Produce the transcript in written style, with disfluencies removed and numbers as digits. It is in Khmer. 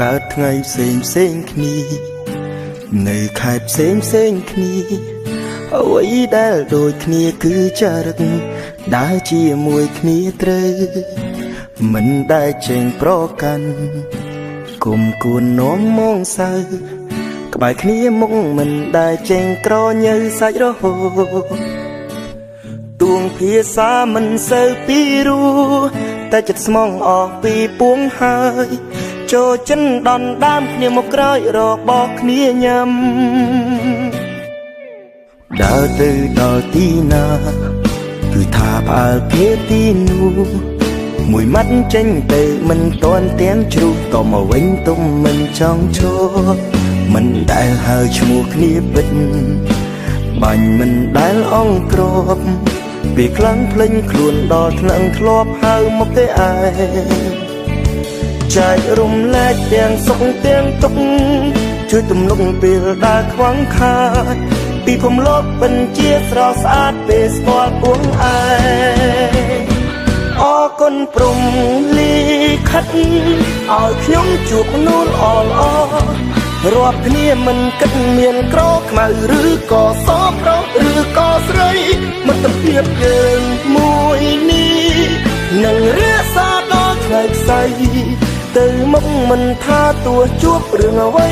កើតថ្ងៃផ្សេងគ្នានៅខែផ្សេងគ្នាអ្វីដែលដូចគ្នាគឺចរិតដើរជាមួយគ្នាត្រូវមិនដែលចេញប្រកាន់គុំគួននោមមងសៅក្បែរគ្នាមុខមិនដែលចេញក្រញើសាច់រហូតទួងភាសាមិនសូវពីរោះតែចិត្តស្មងអស់ពីពួងហើយចូលចិនដនដើមគ្នាមកក្រោយរបស់គ្នាញ៉ាំដើរទៅដល់ទីណាគឺថាផ្អើលគេទីនោះមួយម៉ាត់ចេញទៅមិនទាន់ទាំងជ្រុះក៏មកវិញទុំមិនចង់ឈរមិនដែលហើឈ្មោះគ្នាពិតបាញ់មិនដែលអង្គ្របពេលខ្លាំងភ្លេញខ្លួនដល់ថ្នាក់ធ្លាប់ហៅមកទេឯងចែករំលែកទាំងសុខទាំងទុក្ខជួយទំនុកពេលដែលខ្វះខាតពីភពលោកពិនជាស្រស់ស្អាតពេលស្គាល់ពួងឯងអរគុណព្រំលីខិតឲ្យខ្ញុំជួបមនុស្សល្អរាប់គ្នាមិនគិតមានក្រខ្មៅឬក៏សប្រុសឬក៏ស្រីមិត្តភាពយើងមួយនេះនឹងរាសាដល់ថ្ងៃខ្សែទៅមុខមិនថាទោះជួបរឿងអ្វី